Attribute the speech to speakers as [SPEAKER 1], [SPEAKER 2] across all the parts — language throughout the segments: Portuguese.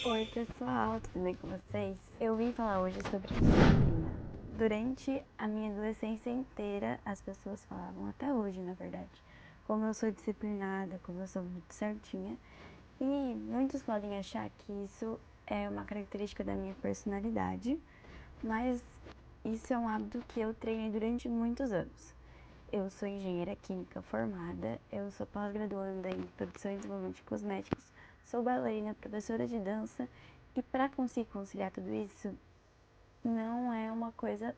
[SPEAKER 1] Oi pessoal, tudo bem com vocês? Eu vim falar hoje sobre disciplina. Durante a minha adolescência inteira, as pessoas falavam, até hoje na verdade, como eu sou disciplinada, como eu sou muito certinha. E muitos podem achar que isso é uma característica da minha personalidade, mas isso é um hábito que eu treinei durante muitos anos. Eu sou engenheira química formada, eu sou pós-graduanda em produção e desenvolvimento de cosméticos, sou bailarina, professora de dança e para conseguir conciliar tudo isso não é uma coisa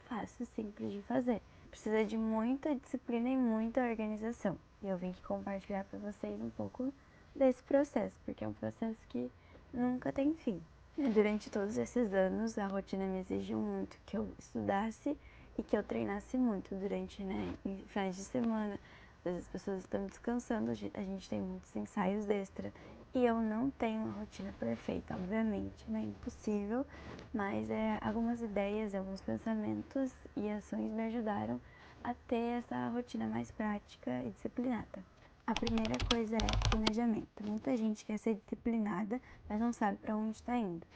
[SPEAKER 1] fácil, simples de fazer. Precisa de muita disciplina e muita organização. E eu vim aqui compartilhar para vocês um pouco desse processo, porque é um processo que nunca tem fim. Durante todos esses anos, a rotina me exigiu muito que eu estudasse e que eu treinasse muito durante, em finais de semana. Às vezes as pessoas estão descansando, a gente tem muitos ensaios extra. E eu não tenho uma rotina perfeita, obviamente, é impossível, mas algumas ideias, alguns pensamentos e ações me ajudaram a ter essa rotina mais prática e disciplinada. A primeira coisa é planejamento. Muita gente quer ser disciplinada, mas não sabe para onde está indo.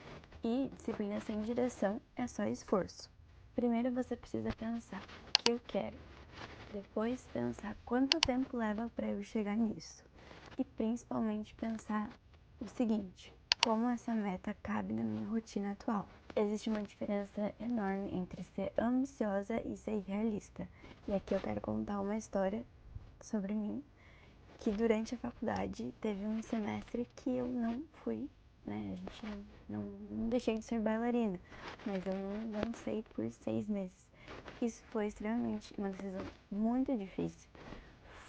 [SPEAKER 1] E disciplina sem direção é só esforço. Primeiro você precisa pensar o que eu quero. Depois pensar quanto tempo leva para eu chegar nisso. E principalmente pensar o seguinte: como essa meta cabe na minha rotina atual. Existe uma diferença enorme entre ser ambiciosa e ser realista. E aqui eu quero contar uma história sobre mim, que durante a faculdade teve um semestre que eu não fui, né? A gente não deixei de ser bailarina, mas eu não dancei por 6 meses. Isso foi extremamente uma decisão muito difícil.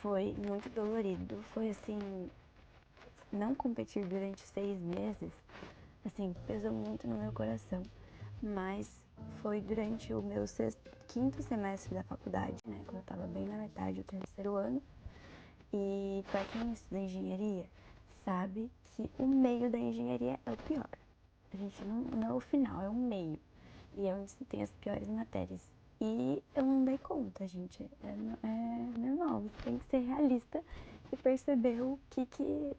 [SPEAKER 1] Foi muito dolorido. Foi assim, não competir durante 6 meses, assim, pesou muito no meu coração. Mas foi durante o meu quinto semestre da faculdade, né? Quando eu tava bem na metade do terceiro ano. E para quem estuda engenharia, sabe que o meio da engenharia é o pior. A gente não é o final, é o meio. E é onde se tem as piores matérias. E eu não dei conta, gente. É normal, você tem que ser realista e perceber o que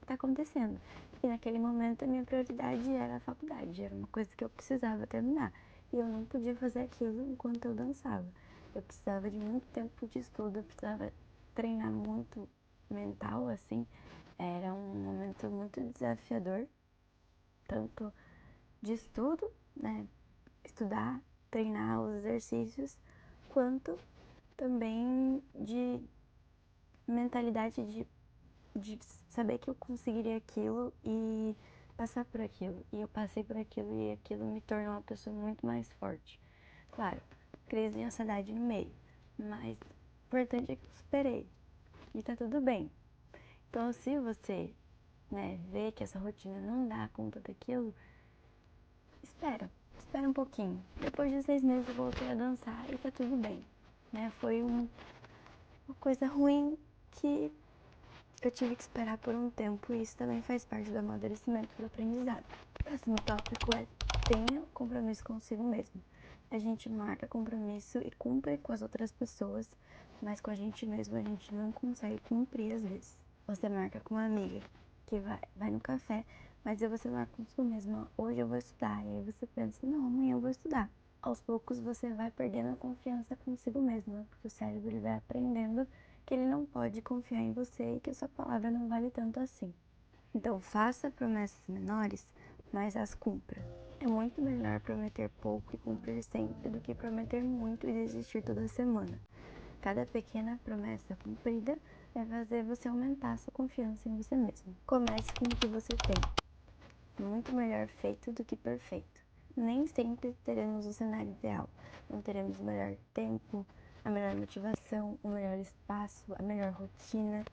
[SPEAKER 1] tá acontecendo. E naquele momento a minha prioridade era a faculdade, era uma coisa que eu precisava terminar. E eu não podia fazer aquilo enquanto eu dançava. Eu precisava de muito tempo de estudo, eu precisava treinar muito mental, assim. Era um momento muito desafiador, tanto de estudo, né? Estudar, treinar os exercícios, quanto também de mentalidade de saber que eu conseguiria aquilo e passar por aquilo. E eu passei por aquilo e aquilo me tornou uma pessoa muito mais forte. Claro, crise e ansiedade no meio, mas o importante é que eu superei e tá tudo bem. Então, se você, vê que essa rotina não dá conta daquilo, espera um pouquinho. Depois de 6 meses eu voltei a dançar e tá tudo bem, né? Foi uma coisa ruim que eu tive que esperar por um tempo e isso também faz parte do amadurecimento do aprendizado. O próximo tópico é: tenha compromisso consigo mesmo. A gente marca compromisso e cumpre com as outras pessoas, mas com a gente mesmo a gente não consegue cumprir às vezes. Você marca com uma amiga que vai no café, mas aí você marca consigo mesmo: hoje eu vou estudar. E aí você pensa: não, amanhã eu vou estudar. Aos poucos você vai perdendo a confiança consigo mesmo, né? Porque o cérebro ele vai aprendendo que ele não pode confiar em você e que a sua palavra não vale tanto assim. Então faça promessas menores, mas as cumpra. É muito melhor prometer pouco e cumprir sempre do que prometer muito e desistir toda semana. Cada pequena promessa cumprida vai fazer você aumentar a sua confiança em você mesmo. Comece com o que você tem. Muito melhor feito do que perfeito. Nem sempre teremos o cenário ideal. Não teremos o melhor tempo, a melhor motivação, o melhor espaço, a melhor rotina.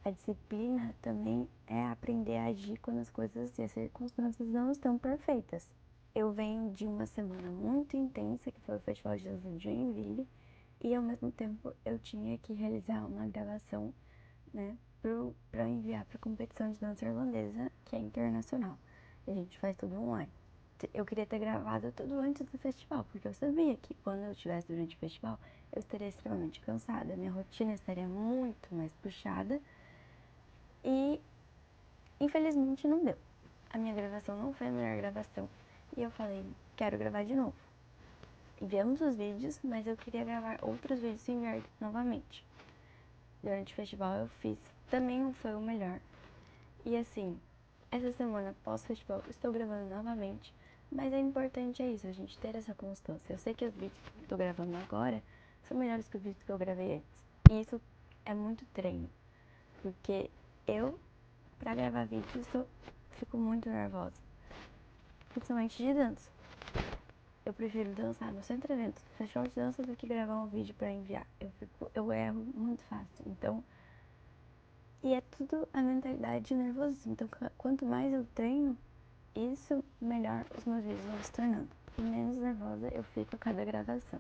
[SPEAKER 1] A disciplina também é aprender a agir quando as coisas e as circunstâncias não estão perfeitas. Eu venho de uma semana muito intensa, que foi o Festival de Dança de Joinville, e ao mesmo tempo eu tinha que realizar uma gravação, para enviar para a competição de dança irlandesa, que é internacional. E a gente faz tudo online. Eu queria ter gravado tudo antes do festival, porque eu sabia que quando eu estivesse durante o festival, eu estaria extremamente cansada, minha rotina estaria muito mais puxada e infelizmente não deu. a minha gravação não foi a melhor gravação. E eu falei, quero gravar de novo. Enviamos os vídeos, mas eu queria gravar outros vídeos e enviar novamente. Durante o festival eu fiz, também não foi o melhor. E assim, essa semana pós-festival estou gravando novamente, mas é importante isso, a gente ter essa constância. Eu sei que os vídeos que eu tô gravando agora são melhores que os vídeos que eu gravei antes. E isso é muito treino, porque eu, pra gravar vídeos, eu fico muito nervosa. Principalmente de dança. Eu prefiro dançar no centro de eventos, no festival de dança, do que gravar um vídeo pra enviar. Eu erro muito fácil, então... E é tudo a mentalidade de nervosismo. Então, quanto mais eu treino, isso, melhor os meus vídeos vão se tornando. E menos nervosa eu fico a cada gravação.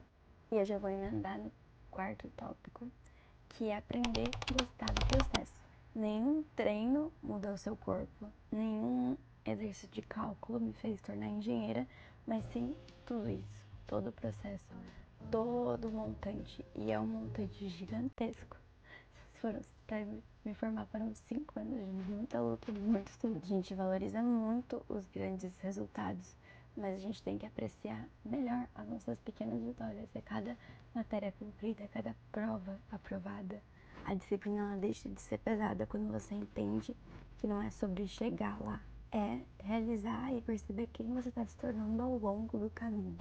[SPEAKER 1] E eu já vou emendar no quarto tópico, que é aprender a gostar do processo. Nenhum treino muda o seu corpo, nenhum exercício de cálculo me fez tornar engenheira, mas sim tudo isso, todo o processo, todo o montante. E é um montante gigantesco. Para me formar foram 5 anos de muita luta, muito estudo. A gente valoriza muito os grandes resultados, mas a gente tem que apreciar melhor as nossas pequenas vitórias. É cada matéria cumprida, cada prova aprovada. A disciplina ela deixa de ser pesada quando você entende que não é sobre chegar lá, é realizar e perceber quem você está se tornando ao longo do caminho.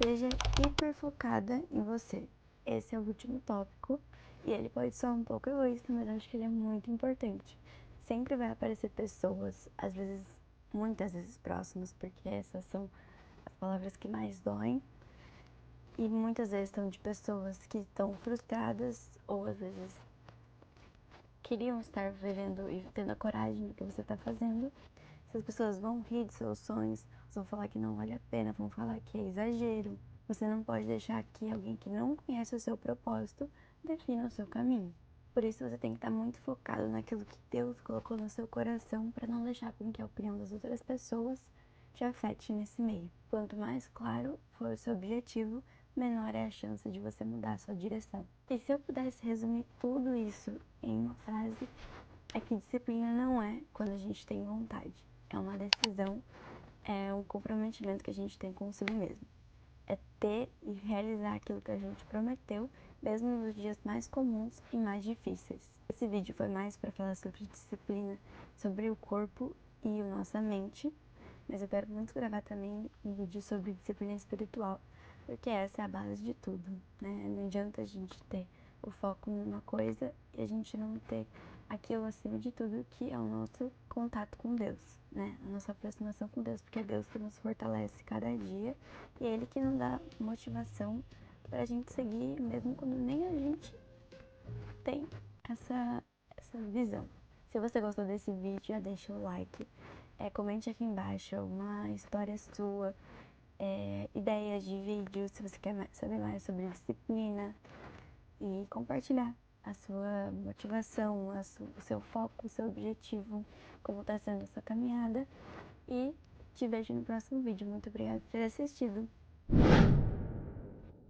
[SPEAKER 1] Seja hiper focada em você. Esse é o último tópico. E ele pode soar um pouco egoísta, mas eu acho que ele é muito importante. Sempre vai aparecer pessoas, às vezes, muitas vezes próximas, porque essas são as palavras que mais doem. E muitas vezes estão de pessoas que estão frustradas, ou às vezes queriam estar vivendo e tendo a coragem do que você está fazendo. Essas pessoas vão rir de seus sonhos, vão falar que não vale a pena, vão falar que é exagero. Você não pode deixar que alguém que não conhece o seu propósito defina o seu caminho. Por isso você tem que estar muito focado naquilo que Deus colocou no seu coração para não deixar com que a opinião das outras pessoas te afete nesse meio. Quanto mais claro for o seu objetivo, menor é a chance de você mudar a sua direção. E se eu pudesse resumir tudo isso em uma frase, é que disciplina não é quando a gente tem vontade. É uma decisão, é um comprometimento que a gente tem consigo mesmo. É ter e realizar aquilo que a gente prometeu, mesmo nos dias mais comuns e mais difíceis. Esse vídeo foi mais para falar sobre disciplina, sobre o corpo e a nossa mente, mas eu quero muito gravar também um vídeo sobre disciplina espiritual, porque essa é a base de tudo, né? Não adianta a gente ter o foco numa coisa e a gente não ter aquilo acima de tudo que é o nosso contato com Deus, né? A nossa aproximação com Deus, porque é Deus que nos fortalece cada dia e é Ele que nos dá motivação pra gente seguir, mesmo quando nem a gente tem essa visão. Se você gostou desse vídeo, já deixa o like, comente aqui embaixo uma história sua, ideias de vídeo, se você quer saber mais sobre disciplina e compartilhar a sua motivação, o seu foco, o seu objetivo, como está sendo a sua caminhada. E te vejo no próximo vídeo. Muito obrigada por ter assistido.